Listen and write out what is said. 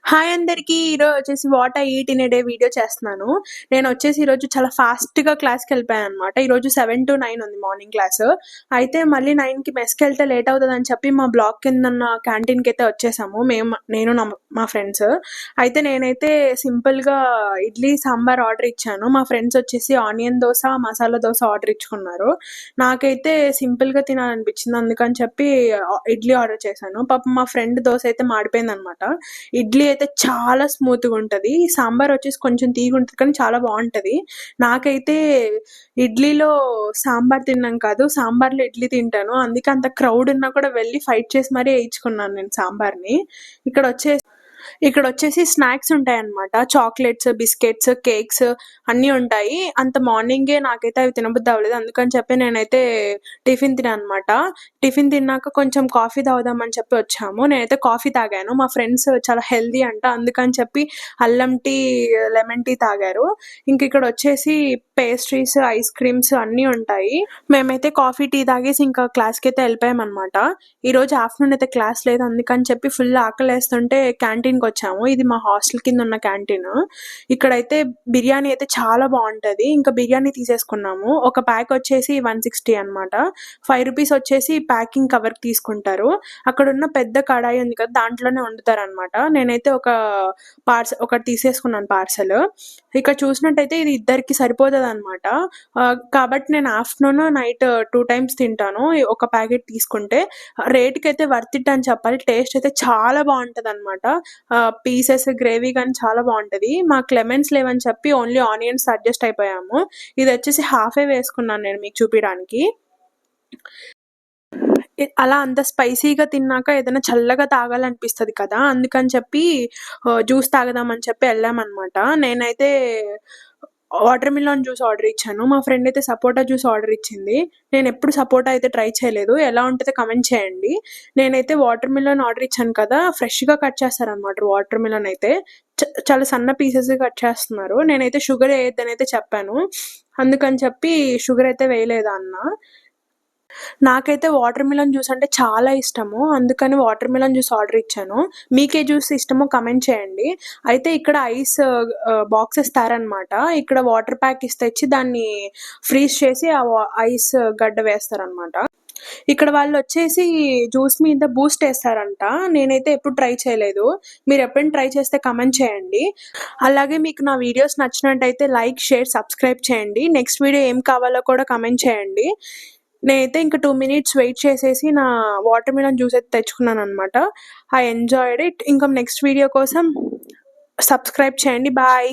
Hi అందరికీ. ఈరోజు వచ్చేసి what I eat in a day video చేస్తున్నాను. నేనొచ్చేసి ఈరోజు చాలా ఫాస్ట్‌గా క్లాస్‌కెళ్ళిపోయాననమాట. ఈరోజు 7-9 ఉంది మార్నింగ్ క్లాసు. అయితే మళ్ళీ 9కి మెస్‌కెళ్తే లేట్ అవుతదని చెప్పి మా బ్లాక్ కిందున్న క్యాంటీన్‌కైతే వచ్చేసాము. నేను మా ఫ్రెండ్స్. అయితే నేనైతే సింపుల్‌గా ఇడ్లీ, సాంబార్ ఆర్డర్ ఇచ్చాను. మా ఫ్రెండ్స్ వచ్చేసి ఆనియన్ దోస, మసాలా దోస ఆర్డర్ ఇచ్చుకున్నారు. నాకైతే సింపుల్‌గా తినాలనిపించింది. అందుకని చెప్పి ఇడ్లీ ఆర్డర్ చేశాను. పాపం మా ఫ్రెండ్ దోస అయితే మాడిపోయిందనమాట. ఇడ్లీ అయితే చాలా స్మూత్‌గుంటది. సాంబార్ వచ్చేసి కొంచెం తీయగుంటది కానీ చాలా బావుంటది. నాకైతే ఇడ్లీలో సాంబార్ తినడం కాదు, సాంబార్‌లో ఇడ్లీ తింటాను. అందుకే అంత క్రౌడ్ ఉన్నా కూడా వెళ్లి ఫైట్ చేసి మరీ ఏయించుకున్నాను నేను సాంబార్‌ని. ఇక్కడొచ్చేసి స్నాక్స్ ఉంటాయన్నమాట. చాక్లెట్స్, బిస్కెట్స్, కేక్స్ అన్నీ ఉంటాయి. అంత మార్నింగే నాకైతే అవి తినబుద్ధి అవ్వలేదు. అందుకని చెప్పి నేనైతే టిఫిన్ తిన్నానన్నమాట. టిఫిన్ తిన్నాక కొంచెం కాఫీ తాగుదామని చెప్పి వచ్చాము. నేనైతే కాఫీ తాగాను. మా ఫ్రెండ్స్ చాలా హెల్తీ అంట. అందుకని చెప్పి అల్లం టీ, లెమన్ టీ తాగారు. ఇక్కడొచ్చేసి పేస్ట్రీస్, ఐస్ క్రీమ్స్ అన్నీ ఉంటాయి. మేమైతే కాఫీ, టీ తాగేసి ఇంకా క్లాస్‌కైతే ఎళ్ళిపోయామన్నమాట. ఈరోజు ఆఫ్టర్‌నూన్ అయితే క్లాస్ లేదు. అందుకని చెప్పి ఫుల్ ఆకలేస్తుంటే క్యాంటీన్‌కొచ్చాము. ఇది మా హాస్టల్ కిందున్న క్యాంటీను. ఇక్కడైతే బిర్యానీ అయితే చాలా బావుంటది. ఇంకా బిర్యానీ తీసేసుకున్నాము. ఒక ప్యాక్ వచ్చేసి 160 అనమాట. ₹5 వచ్చేసి ప్యాకింగ్ కవర్‌కి తీసుకుంటారు. అక్కడున్న పెద్ద కడాయి ఉంది కదా! దాంట్లోనే వండుతారనమాట. నేనైతే ఒకటి తీసేసుకున్నాను పార్సెలు. ఇక్కడ చూసినట్టయితే ఇది ఇద్దరికి సరిపోతదనమాట. కాబట్టి నేను ఆఫ్టర్‌నూన్, నైట్ 2 టైమ్స్ తింటాను. ఒక ప్యాకెట్ తీసుకుంటే. రేట్‌కైతే వర్త్ ఇట్ అని చెప్పాలి. టేస్ట్ అయితే చాలా బావుంటదనమాట. పీసెస్, గ్రేవీ గాని చాలా బావుంటది. మాకు లెమన్స్ లేవని చెప్పి ఓన్లీ ఆనియన్స్ అడ్జస్ట్ అయిపోయాము. ఇదొచ్చేసి హాఫే వేసుకున్నాను నేను మీకు చూపియడానికి. అలా అంత స్పైసీగా తిన్నాక ఏదైనా చల్లగా తాగాలనిపిస్తది కదా! అందుకని చెప్పి జ్యూస్ తాగుదామని చెప్పి ఎళ్ళామనమాట. నేనైతే వాటర్ మిలన్ జ్యూస్ ఆర్డర్ ఇచ్చాను. మా ఫ్రెండ్ అయితే సపోటా జ్యూస్ ఆర్డర్ ఇచ్చింది. నేనెప్పుడు సపోటా అయితే ట్రై చేయలేదు. ఎలా ఉంటదో కామెంట్ చేయండి. నేనైతే వాటర్ మిలన్ ఆర్డర్ ఇచ్చాను కదా! ఫ్రెష్‌గా కట్ చేస్తారనమాట వాటర్ మిలన్ అయితే. చాలా సన్న పీసెస్‌గా కట్ చేస్తున్నారు. నేనైతే షుగర్ ఎయొద్దనైతే చెప్పాను. అందుకని చెప్పి షుగర్ అయితే వేయలేదు అన్న. నాకైతే వాటర్ మిలన్ జ్యూస్ అంటే చాలా ఇష్టము. అందుకని వాటర్ మిలన్ జ్యూస్ ఆర్డర్ ఇచ్చాను. మీకే జ్యూస్ ఇష్టమో కామెంట్ చేయండి. అయితే ఇక్కడ ఐస్ బాక్స్ ఇస్తారనమాట. ఇక్కడ వాటర్ ప్యాక్ తెచ్చి దాన్ని ఫ్రీజ్ చేసి ఐస్ గడ్డ వేస్తారనమాట. ఇక్కడ వాళ్ళొచ్చేసి జ్యూస్ మీద బూస్ట్ ఏస్తారంట. నేనైతే ఎప్పుడు ట్రై చేయలేదు. మీరెప్పుడైనా ట్రై చేస్తే కామెంట్ చేయండి. అలాగే మీకు నా వీడియోస్ నచ్చినట్టయితే లైక్, షేర్, సబ్స్క్రైబ్ చేయండి. నెక్స్ట్ వీడియో ఏం కావాలో కూడా కామెంట్ చేయండి. నేనైతే ఇంక 2 మినిట్స్ వెయిట్ చేసేసి నా వాటర్ మిలన్ జ్యూస్ అయితే తెచ్చుకున్నాననమాట. I enjoyed it. ఇంకా నెక్స్ట్ వీడియో కోసం సబ్స్క్రైబ్ చేయండి. బాయ్.